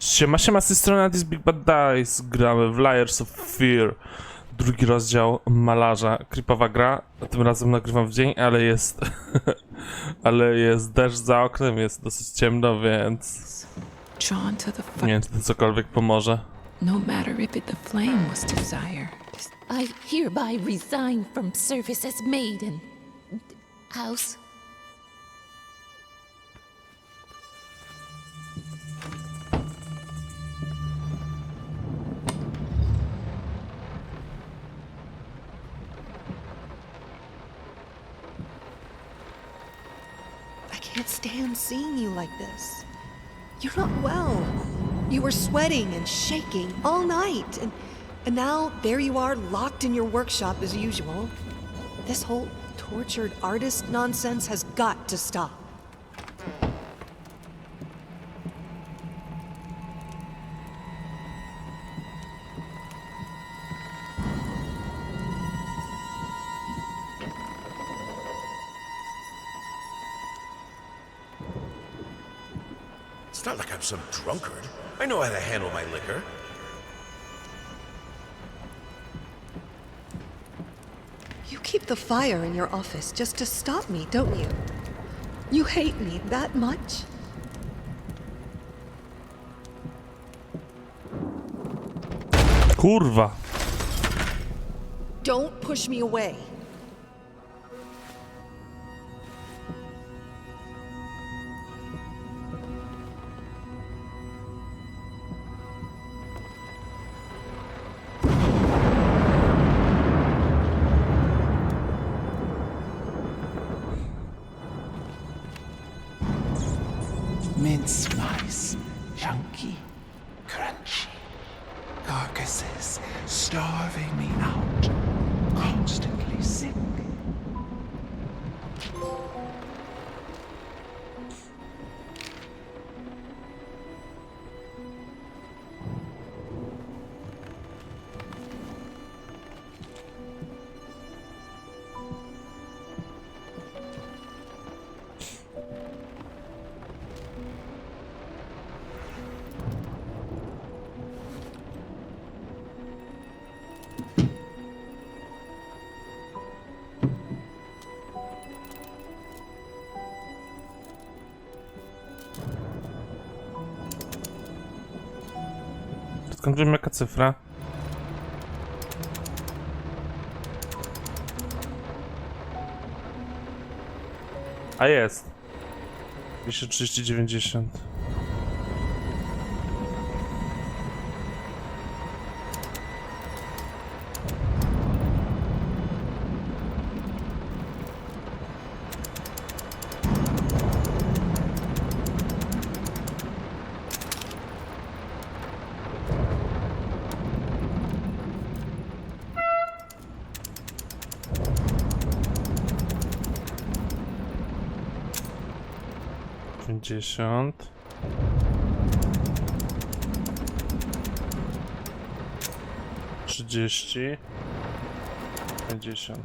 Siema, z tej strony This Big Bad Dice. Gramy w Layers of Fear. Drugi rozdział Malarza. Creepowa gra. Tym razem nagrywam w dzień, ale jest... ale jest deszcz za oknem, jest dosyć ciemno, więc... nie wiem, czy to cokolwiek pomoże. No matter if the flame was desire. I hereby resign from service as maid and house. I can't stand seeing you like this. You're not well. You were sweating and shaking all night, and now there you are, locked in your workshop as usual. This whole tortured artist nonsense has got to stop. It's not like I'm some drunkard. I know how to handle my liquor. You keep the fire in your office just to stop me, don't you? You hate me that much? Kurwa! Don't push me away. Mince slice, chunky, crunchy, carcasses starving me out, constantly sick. Skąd wiem jaka cyfra? A jest! 23090. Pięćdziesiąt. 30. 50.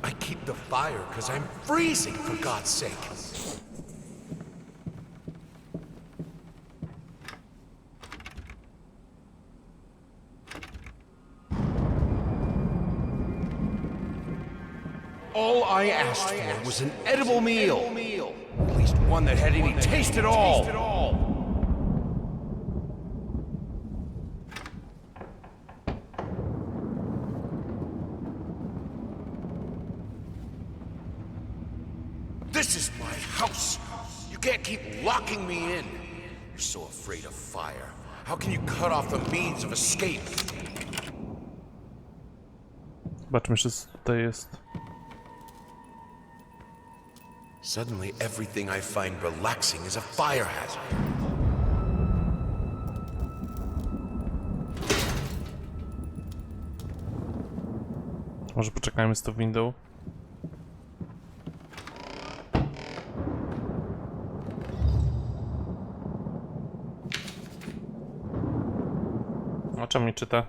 I keep the fire because I'm freezing, for God's sake. All I asked for was an edible meal. At least one that had any taste at all. This is my house. You can't keep locking me in. You're so afraid of fire. How can you cut off the means of escape? Zobaczmy, czy tutaj jest. Suddenly, everything I find relaxing is a fire hazard. Może poczekajmy z tą windą. A czemu mi czyta?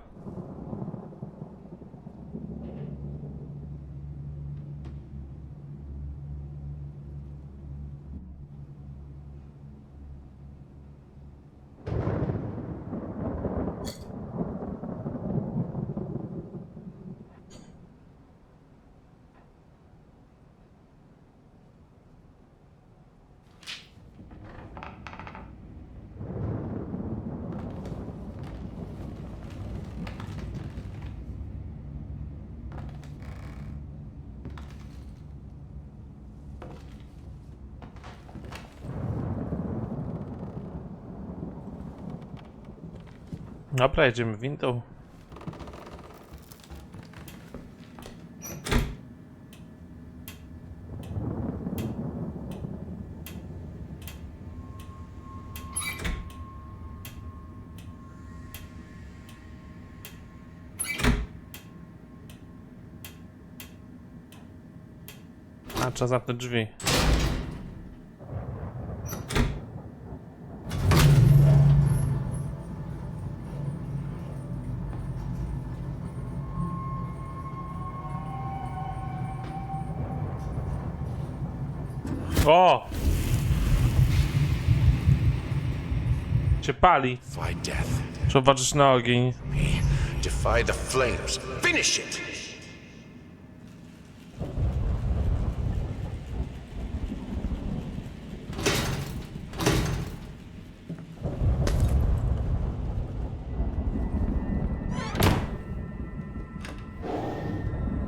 Dobra, jedziemy windą. A, trzeba zamknąć drzwi. O! Cię pali. Defy death. Trzeba walczyć na ogień. Defy the flames. Finish it!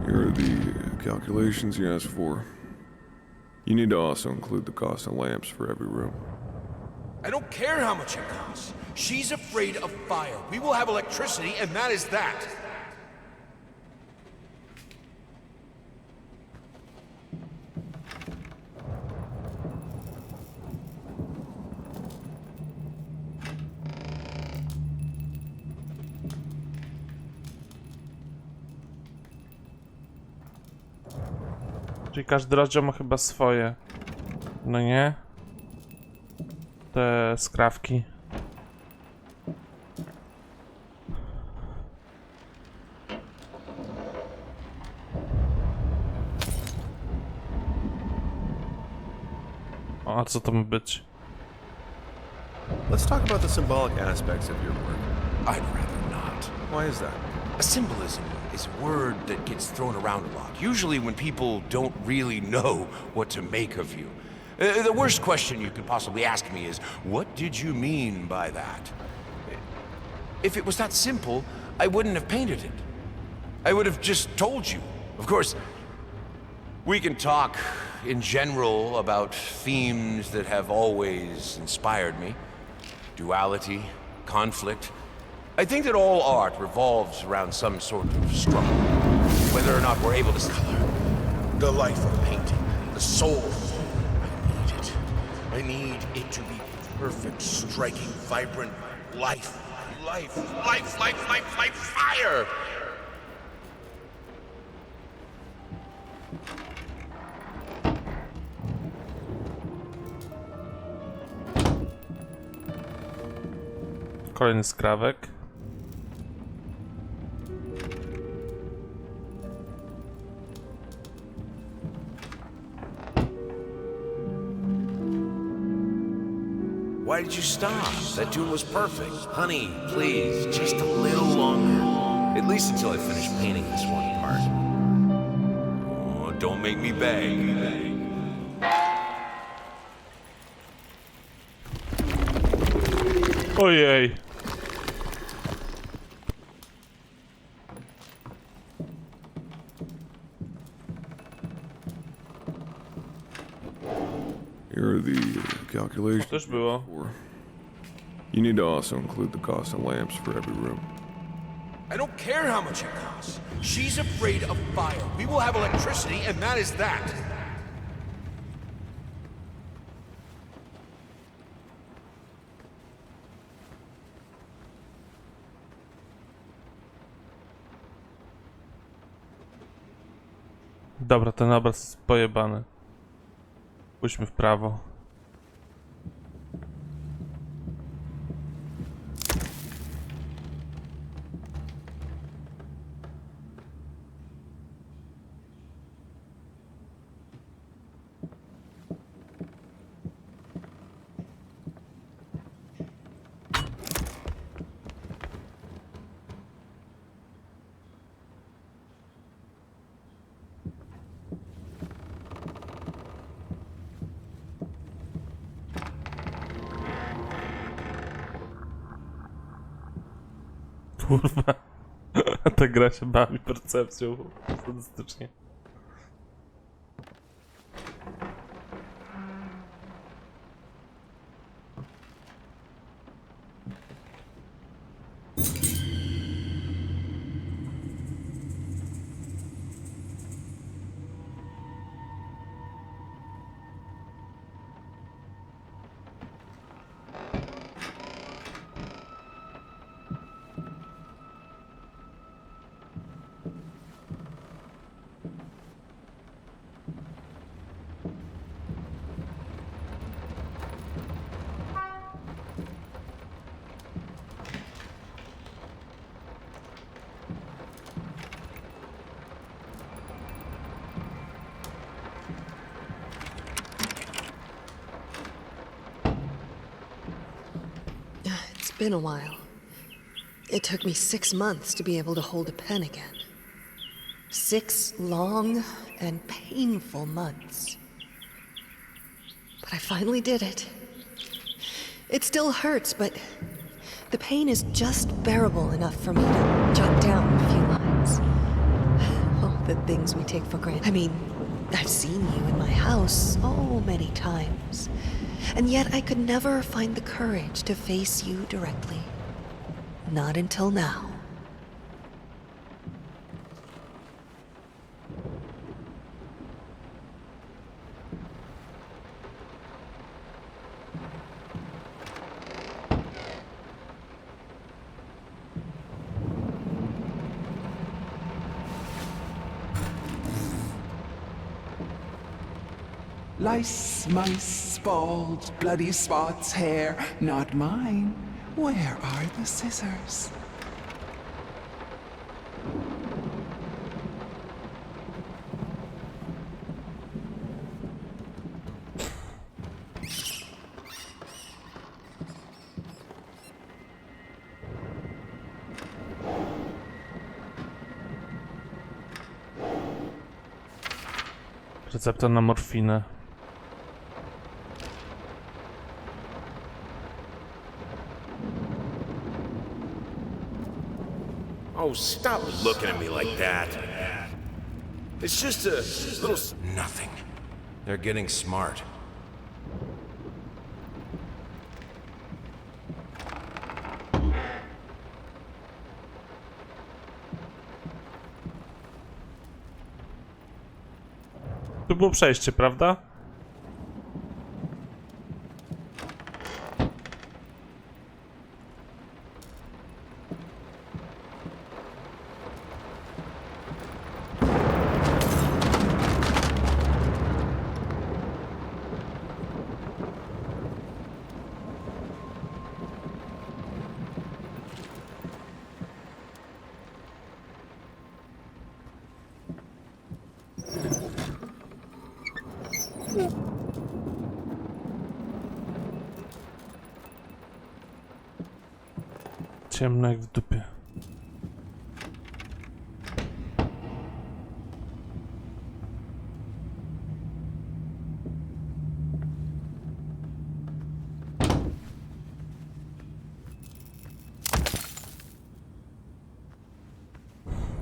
Here are the calculations you asked for. You need to also include the cost of lamps for every room. I don't care how much it costs. She's afraid of fire. We will have electricity, and that is that. Czyli każdy rozdział ma chyba swoje. No nie? Te skrawki. O, a co to ma być? Let's talk about the symbolic aspects of your work. I'd rather not. Why is that? A symbolism is a word that gets thrown around a lot, usually when people don't really know what to make of you. The worst question you could possibly ask me is, what did you mean by that? If it was that simple, I wouldn't have painted it. I would have just told you. Of course, we can talk in general about themes that have always inspired me. Duality, conflict. I think that all art revolves around some sort of struggle. Whether or not we're able to color the life of painting, the soul. I need it. I need it to be perfect, striking, vibrant life. Life, life, life, life, life, fire! Kolejny skrawek. Why did you stop? That tune was perfect. Honey, please, just a little longer. At least until I finish painting this one part. Oh, don't make me beg. Ojej. Here are the calculations. Też było. You need to also include the cost of lamps for every room. I don't care how much it costs. She's afraid of fire. We will have electricity, and that is that. Dobra, ten obraz jest pojebany. Pójdźmy w prawo. Kurwa. Ta gra się bawi percepcją. Fantastycznie. It's been a while. It took me 6 months to be able to hold a pen again. 6 long and painful months. But I finally did it. It still hurts, but the pain is just bearable enough for me to jot down a few lines. Oh, the things we take for granted. I mean, I've seen you in my house so many times, and yet I could never find the courage to face you directly. Not until now. Lice, mice, bald, bloody spots, hair, not mine. Where are the scissors? Recepta na morfinę. Oh, stop looking at me like that. It's just a little nothing. They're getting smart. Tu było przejście, prawda? Ciemno jak w dupie.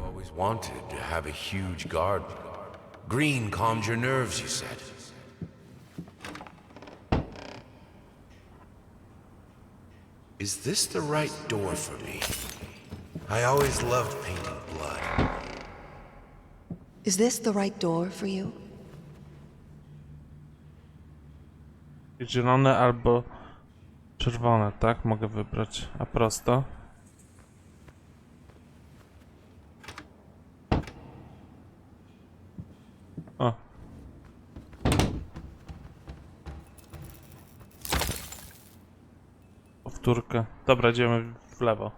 Always wanted to have a huge garden. Green calms your nerves, you said. Is this the right door for me? I always loved painting blood. Is this the right door for you? Zielone albo czerwone, tak? Mogę wybrać. A prosto? O. Powtórkę. Dobra, idziemy w lewo.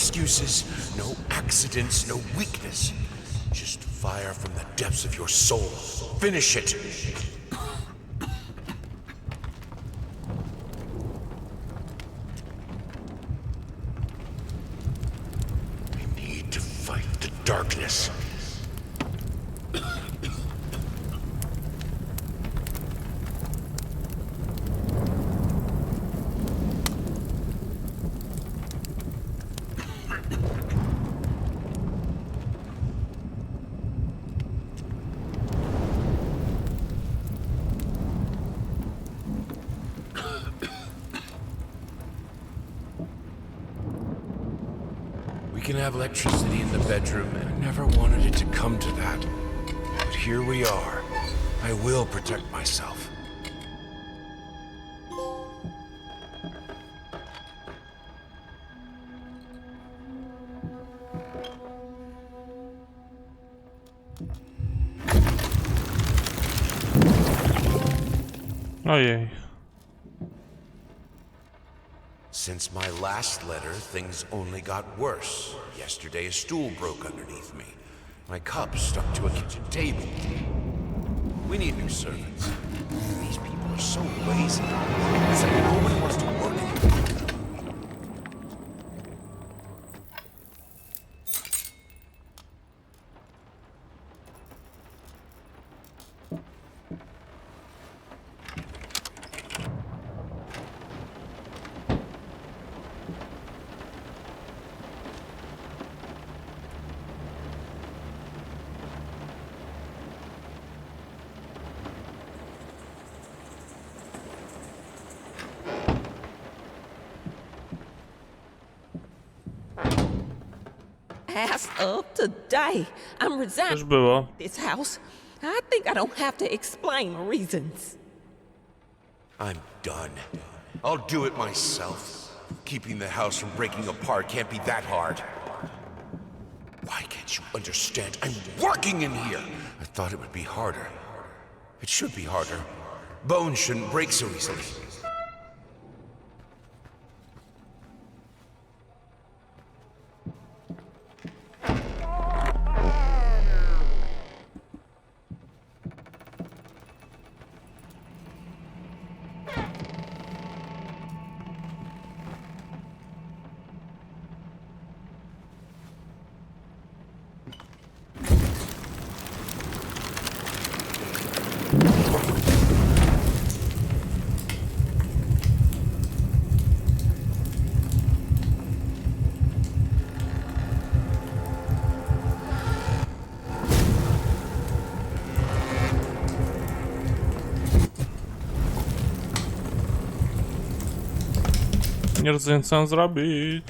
excuses, no accidents, no weakness. Just fire from the depths of your soul. Finish it! I need to fight the darkness. We can have electricity in the bedroom, and I never wanted it to come to that. But here we are. I will protect myself. Ojej. Since my last letter, things only got worse. Yesterday, a stool broke underneath me. My cup stuck to a kitchen table. We need new servants. These people are so lazy. It's like no one wants to work here. As of today, I'm resigning Też było. from this house. I think I don't have to explain my reasons. I'm done. I'll do it myself. Keeping the house from breaking apart can't be that hard. Why can't you understand? I'm working in here! I thought it would be harder. It should be harder. Bones shouldn't break so easily. Nie rozumiem, co mam zrobić.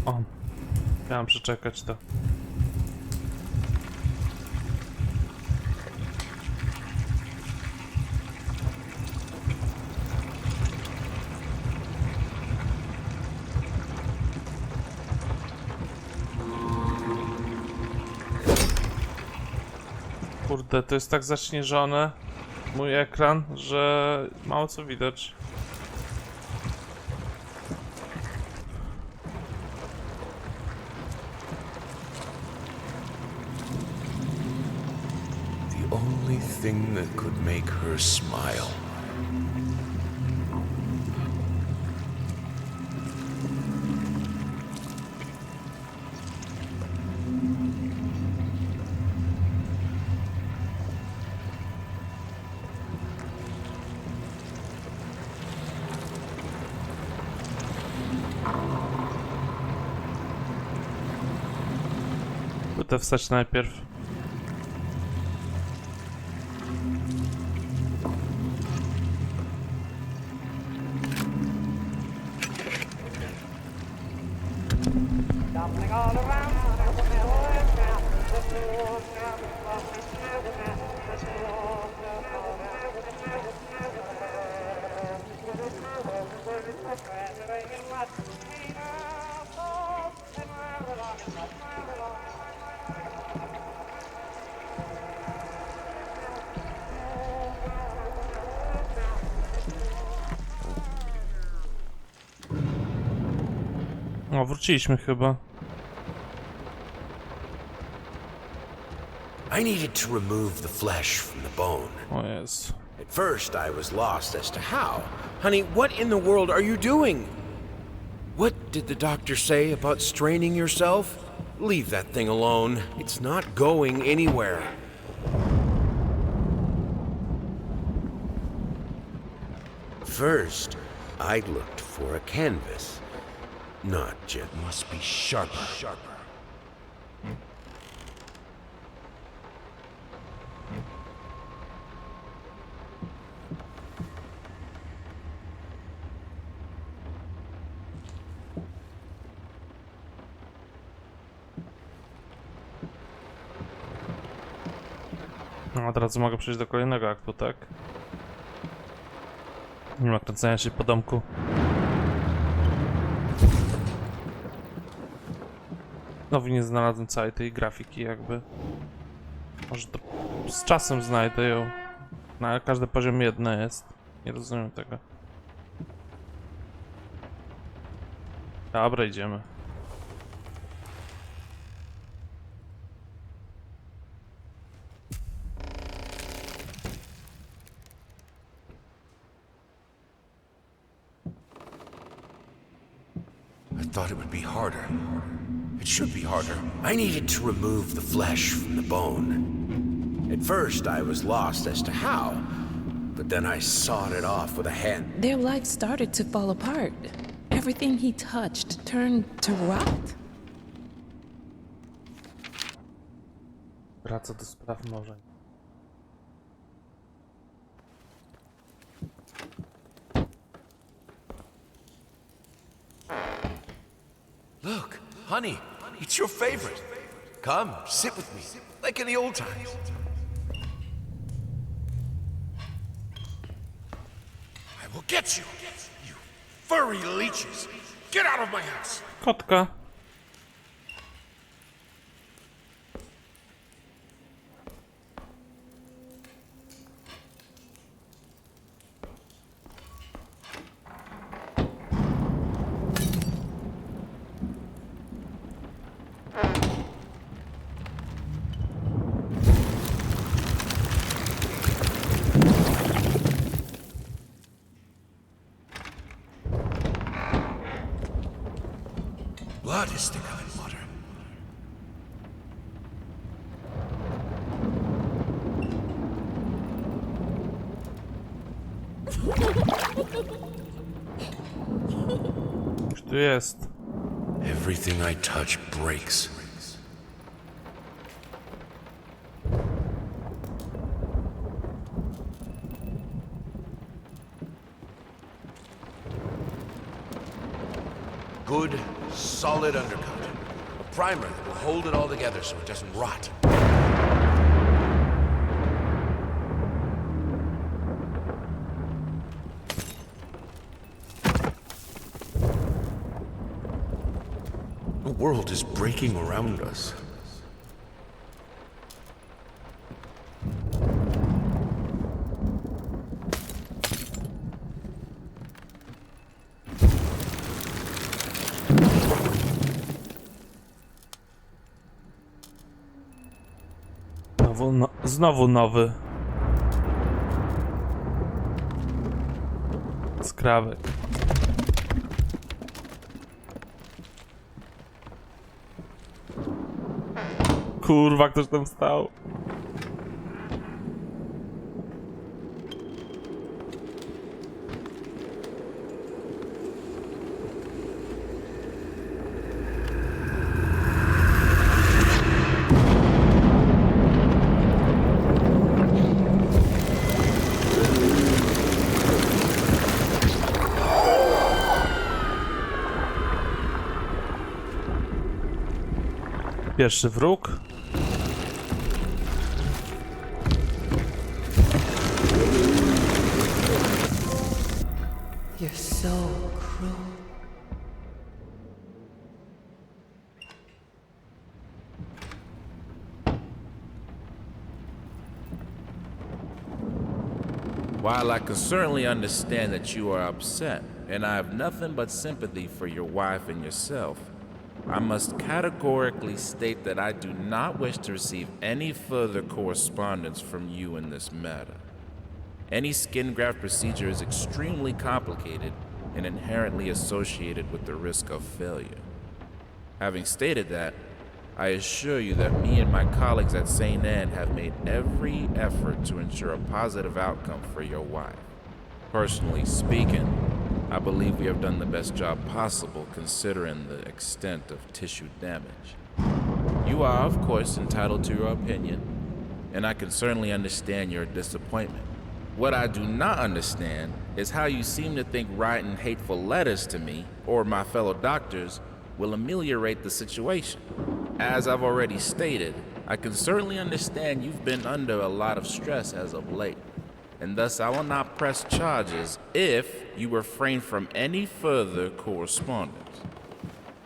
O, miałem przeczekać to. Kurde, to jest tak zaśnieżone, mój ekran, że mało co widać. The only thing that could make her smile. Będę wstać najpierw. O, wróciliśmy chyba. I needed to remove the flesh from the bone. O jest. At first, I was lost as to how. Honey, what in the world are you doing? What did the doctor say about straining yourself? Leave that thing alone. It's not going anywhere. First, I looked for a canvas. Not just must be sharper. No, a teraz mogę przejść do kolejnego aktu, tak? Nie ma kręcenia się po domku. Znowu nie znalazłem całej tej grafiki jakby. Może to z czasem znajdę ją. Na każdy poziom jedna jest. Nie rozumiem tego. Dobra, idziemy. I thought it would be harder. It should be harder. I needed to remove the flesh from the bone. At first, I was lost as to how, but then I sawed it off with a hand. Their life started to fall apart. Everything he touched turned to rot. Wraca do spraw morzeń. Look, honey, it's your favorite. Come, sit with me, like in the old times. I will get you, you furry leeches. Get out of my house. Kotka. Blood is thicker than water. Już tu jest. Everything I touch breaks. Good, solid undercut. A primer that will hold it all together so it doesn't rot. The world is breaking around us. Znowu nowy skrawek. Kurwa, ktoś tam stał. pierwszy wróg. You're so cruel. While I can certainly understand that you are upset, and I have nothing but sympathy for your wife and yourself, I must categorically state that I do not wish to receive any further correspondence from you in this matter. Any skin graft procedure is extremely complicated and inherently associated with the risk of failure. Having stated that, I assure you that me and my colleagues at St. Anne have made every effort to ensure a positive outcome for your wife. Personally speaking, I believe we have done the best job possible considering the extent of tissue damage. You are, of course, entitled to your opinion, and I can certainly understand your disappointment. What I do not understand is how you seem to think writing hateful letters to me or my fellow doctors will ameliorate the situation. As I've already stated, I can certainly understand you've been under a lot of stress as of late, and thus I will not press charges if you refrain from any further correspondence.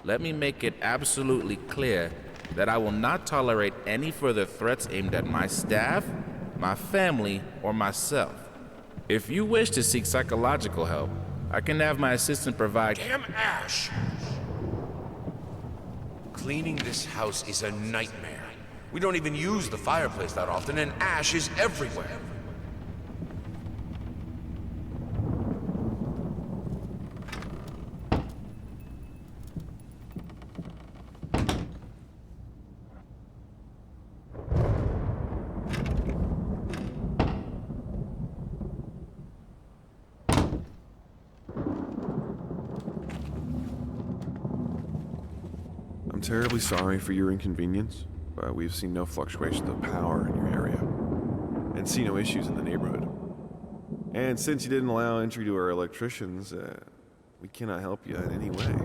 Let me make it absolutely clear that I will not tolerate any further threats aimed at my staff, my family, or myself. If you wish to seek psychological help, I can have my assistant provide— Damn Ash! Cleaning this house is a nightmare. We don't even use the fireplace that often, and ash is everywhere. I'm terribly sorry for your inconvenience, but we've seen no fluctuations of power in your area, and see no issues in the neighborhood. And since you didn't allow entry to our electricians, we cannot help you in any way.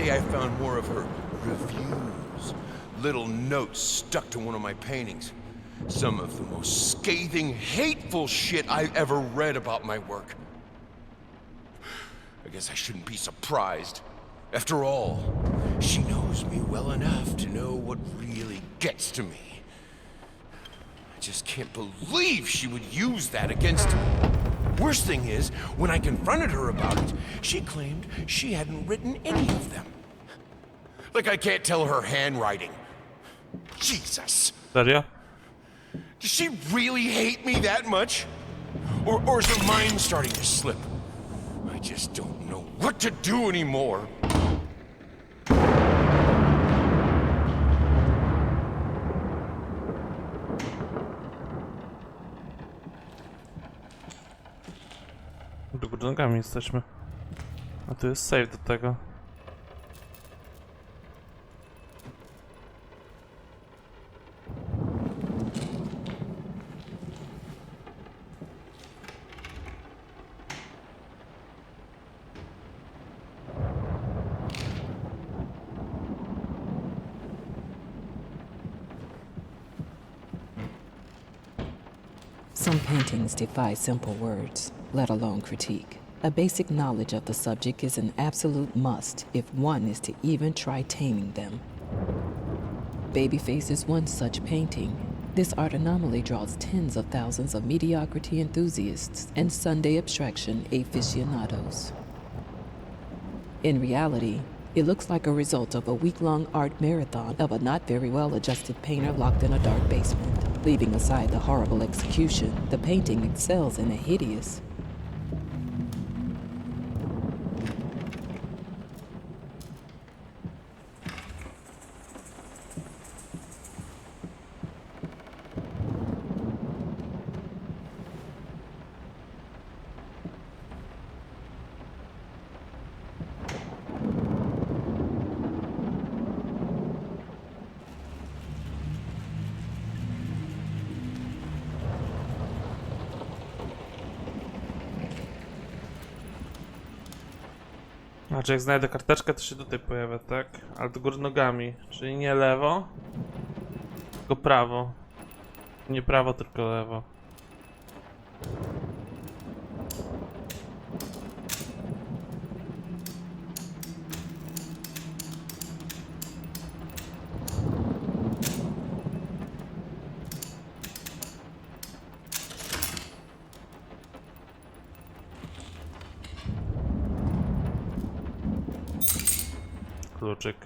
I found more of her reviews. Little notes stuck to one of my paintings. Some of the most scathing, hateful shit I've ever read about my work. I guess I shouldn't be surprised. After all, she knows me well enough to know what really gets to me. I just can't believe she would use that against me. Worst thing is, when I confronted her about it, she claimed she hadn't written any of them. Like I can't tell her handwriting. Jesus. Serio? Does she really hate me that much? Or is her mind starting to slip? I just don't know what to do anymore. Do budynkami jesteśmy. A tu jest save do tego. Some paintings defy simple words, let alone critique. A basic knowledge of the subject is an absolute must if one is to even try taming them. Babyface is one such painting. This art anomaly draws tens of thousands of mediocrity enthusiasts and Sunday abstraction aficionados. In reality, it looks like a result of a week-long art marathon of a not very well-adjusted painter locked in a dark basement. Leaving aside the horrible execution, the painting excels in a hideous. Znaczy jak znajdę karteczkę, to się tutaj pojawia, tak? Ale do góry nogami, czyli nie lewo, tylko prawo. Nie prawo, tylko lewo. Kluczyk.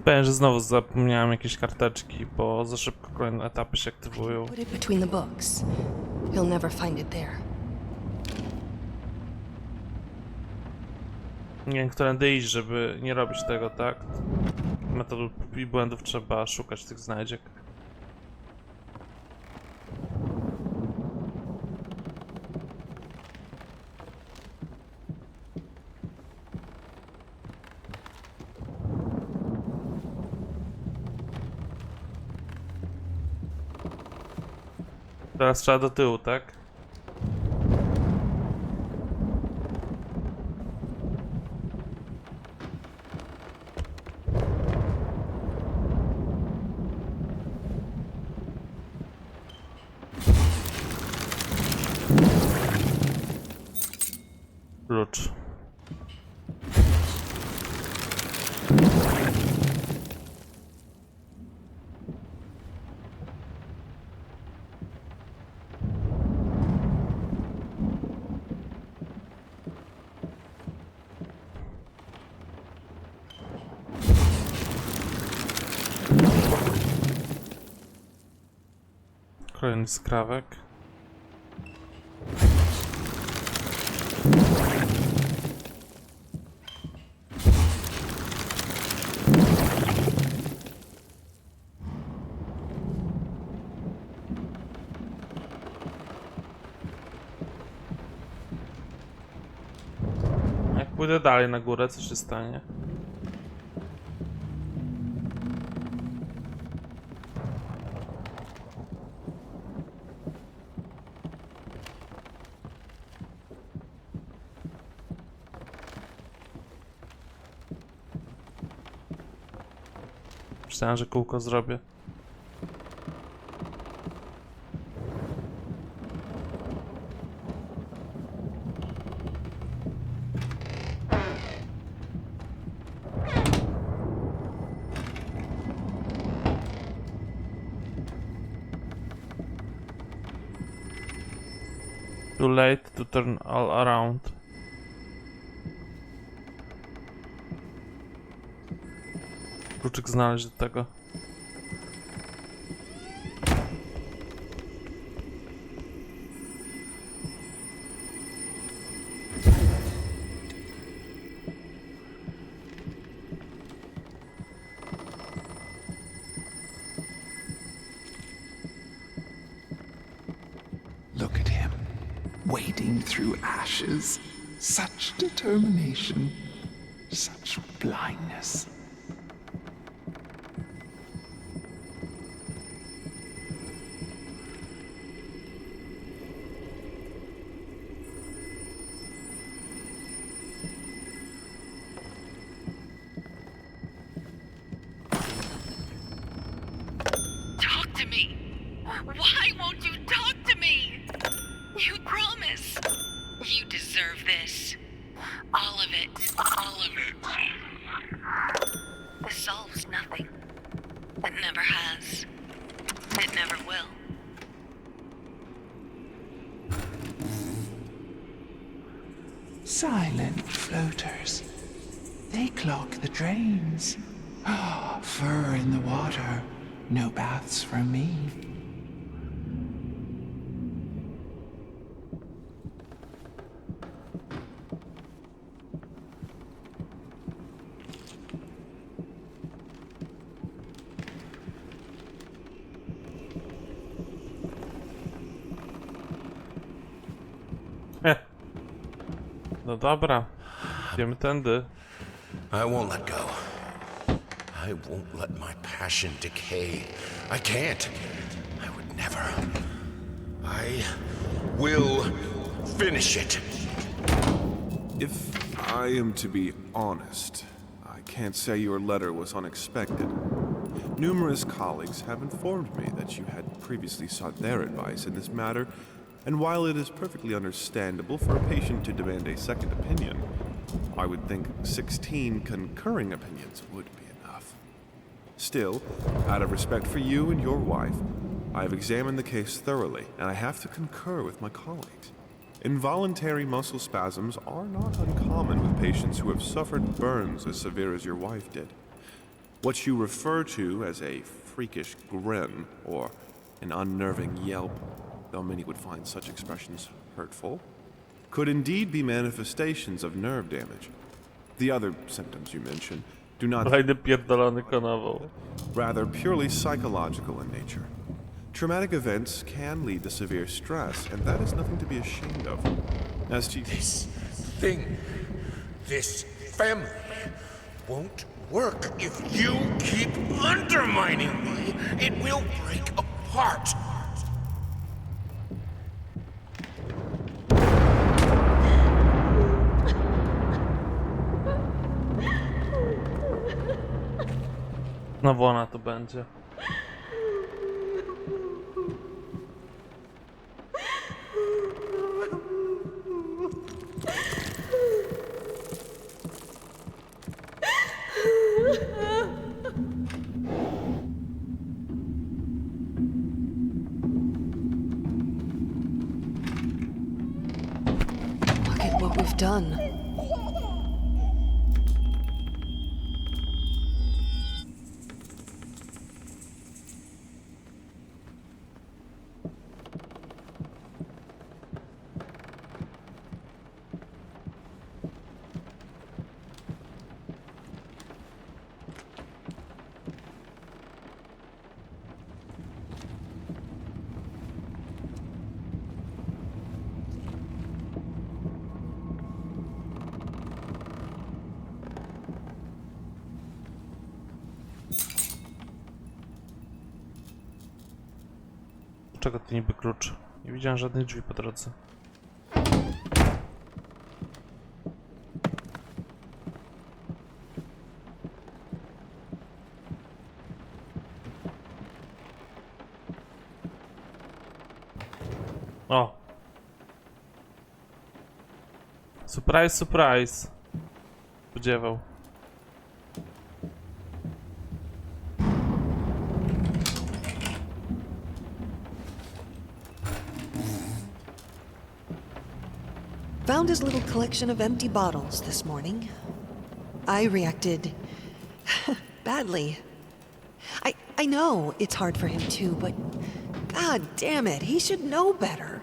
Powiem, że znowu zapomniałem jakieś karteczki, bo za szybko kolejne etapy się aktywują. Put it between the books. You'll never find it there. Nie wiem, którędy iść, żeby nie robić tego, tak? Metodów i błędów trzeba szukać tych znajdziek. Teraz trzeba do tyłu, tak? Klucz. Kolejny skrawek. Jak pójdę dalej na górę, co się stanie? Myślałem, że kółko zrobię. Too late to turn all around. Kluczyk znaleźć do tego. Look at him, wading through ashes. Such determination, such blindness. Talk to me! Why won't you talk to me? You promise. You deserve this. All of it. All of it. This solves nothing. It never has. It never will. Silent floaters. They clog the drains. Fur in the water. No baths for me. No dobra, idziemy tędy. I won't let go. I won't let my passion decay. I can't. I would never. I will finish it. If I am to be honest, I can't say your letter was unexpected. Numerous colleagues have informed me that you had previously sought their advice in this matter, and while it is perfectly understandable for a patient to demand a second opinion, I would think 16 concurring opinions would be enough. Still, out of respect for you and your wife, I have examined the case thoroughly, and I have to concur with my colleagues. Involuntary muscle spasms are not uncommon with patients who have suffered burns as severe as your wife did. What you refer to as a freakish grin or an unnerving yelp, though many would find such expressions hurtful, could indeed be manifestations of nerve damage. The other symptoms you mention do not, Kolejny pierdolony konował. rather purely psychological in nature. Traumatic events can lead to severe stress, and that is nothing to be ashamed of. As to This thing, this family, won't work if you keep undermining me. It will break apart. Znowu ona to będzie. Look at what we've done. Czego to niby klucz? Nie widziałem żadnych drzwi po drodze. O! Surprise, surprise! Spodziewał. Found his little collection of empty bottles this morning. I reacted badly. I know it's hard for him too, but god damn it, he should know better.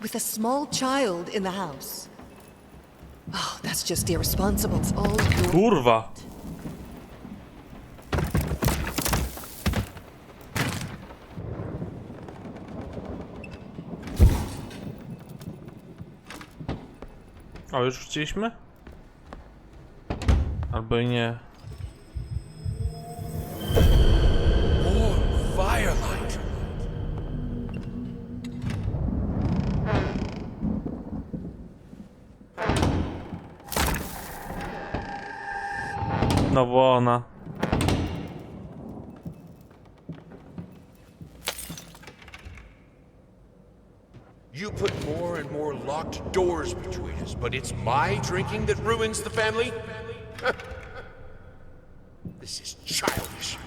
With a small child in the house. Oh, that's just irresponsible. It's all your... Kurwa! O, już wróciliśmy? Albo i nie. More firelight. Znowu ona. You put more and more locked doors between us, but it's my drinking that ruins the family? This is childish.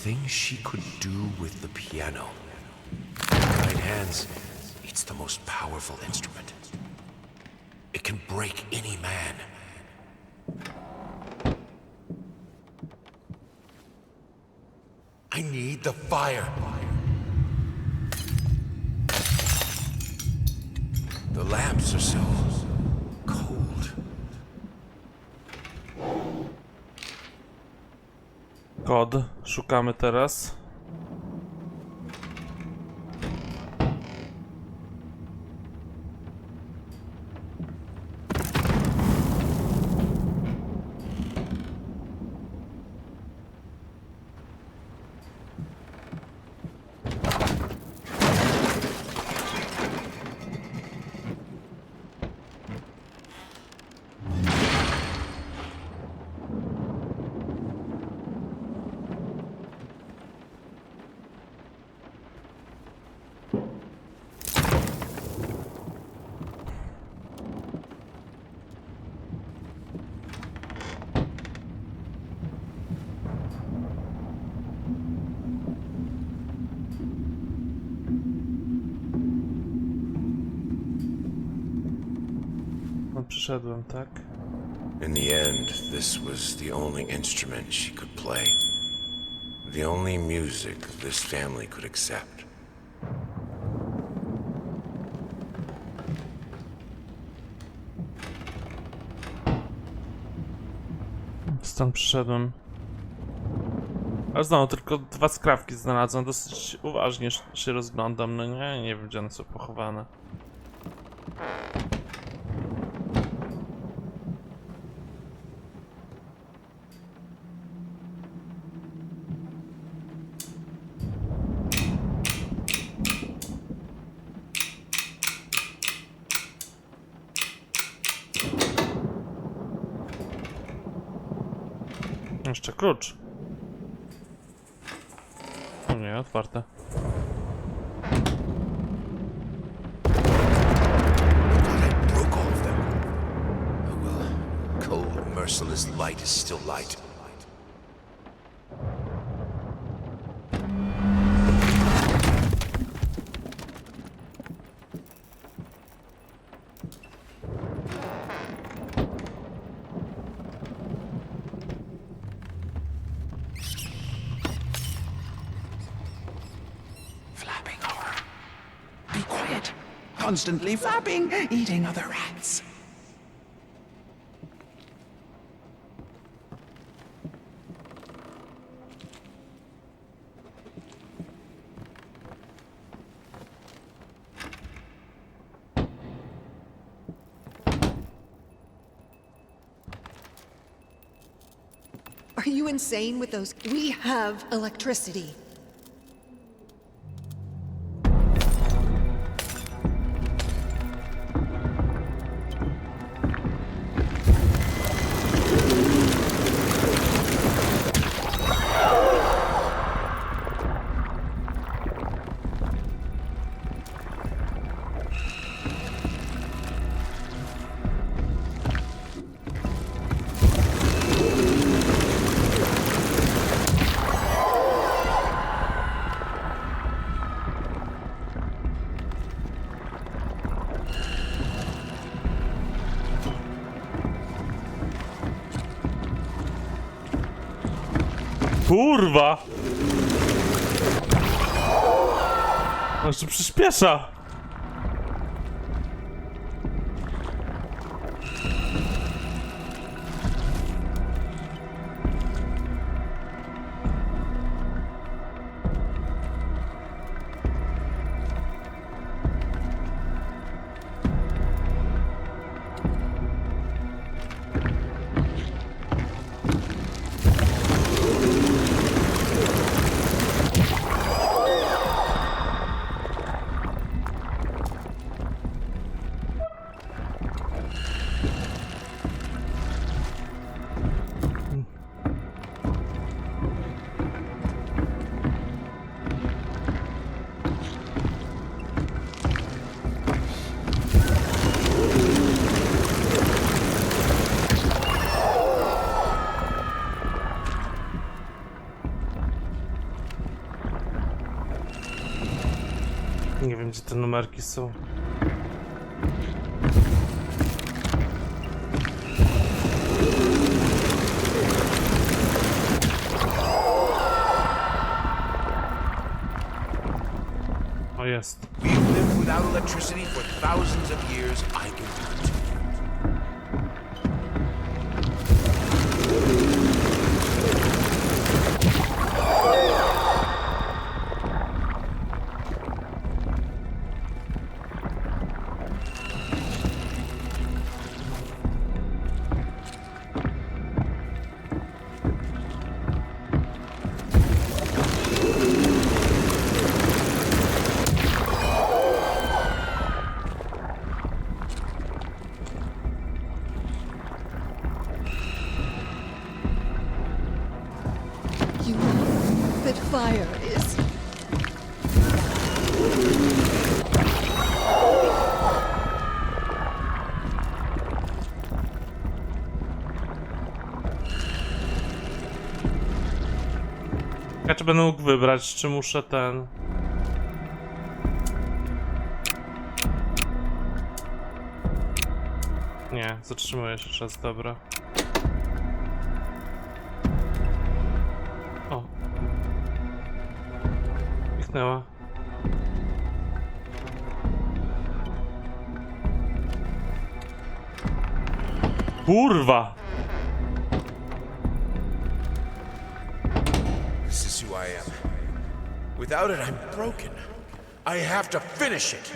Things she could do with the piano. Right hands, it's the most powerful instrument. It can break any man. the fire. The lamps are so cold. Kod. Szukamy teraz. Przyszedłem, tak? In the end, this was the only instrument she could play. The only music this family could accept. Stąd przyszedłem. Ale znowu tylko 2 skrawki znalazłem. Dosyć uważnie się rozglądam. No nie wiem, gdzie one są pochowane. Jeszcze klucz. O nie, otwarte. I broke all of them. Oh well, cold, merciless light is still light. Constantly flapping, eating other rats. Are you insane with those? We have electricity. Kurwa! Jeszcze przyspiesza! Nie wiem, gdzie te numerki są. O, jest. We've lived without electricity for thousands of years. I can do it. You know that fire is... Ja czy będę mógł wybrać, czy muszę ten... Nie, zatrzymuję się czas, dobra. O. Kliknęła. Kurwa! This is who I am. Without it, I'm broken. I have to finish it.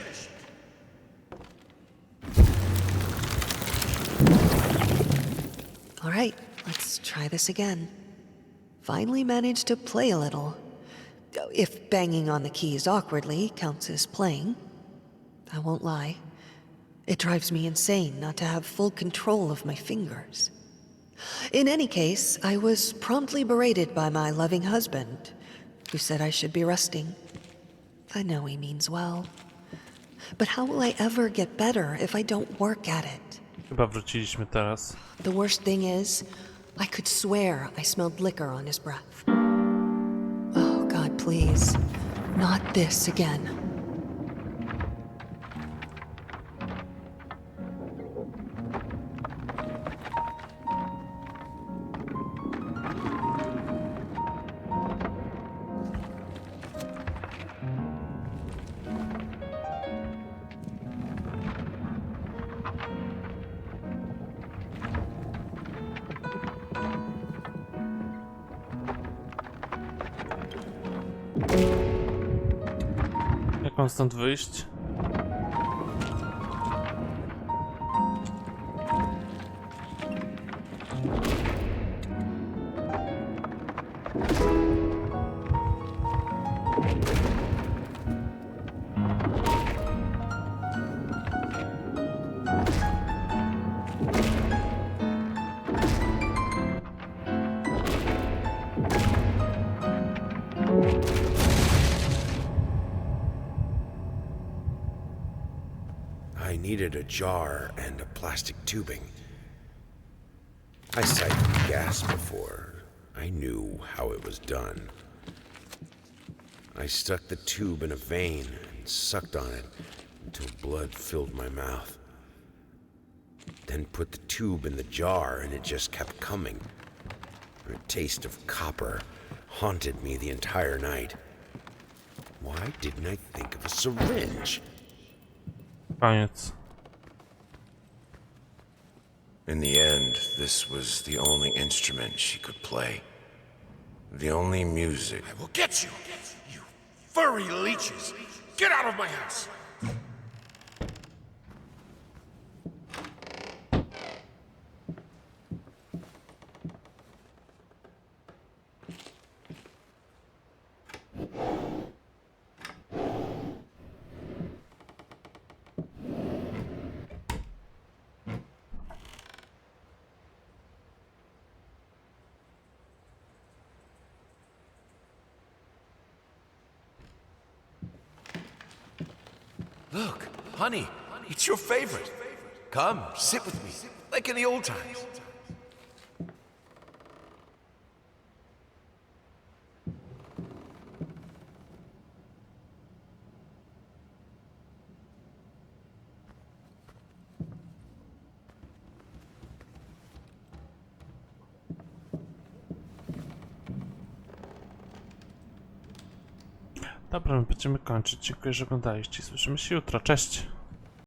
All right, let's try this again. Finally managed to play a little. If banging on the keys awkwardly counts as playing. I won't lie. It drives me insane not to have full control of my fingers. In any case, I was promptly berated by my loving husband, who said I should be resting. I know he means well. But how will I ever get better if I don't work at it? Chyba wróciliśmy teraz. The worst thing is, I could swear I smelled liquor on his breath. Oh, God, please. Not this again. Jak mam stąd wyjść? I needed a jar and a plastic tubing. I siphoned gas before. I knew how it was done. I stuck the tube in a vein and sucked on it until blood filled my mouth. Then put the tube in the jar and it just kept coming. A taste of copper haunted me the entire night. Why didn't I think of a syringe? Koniec. In the end, this was the only instrument she could play. The only music. I will get you, you furry leeches! Get out of my house! Look, honey, it's your favorite. Come, sit with me, like in the old times. Dobra, my będziemy kończyć. Dziękuję, że oglądaliście. Słyszymy się jutro. Cześć!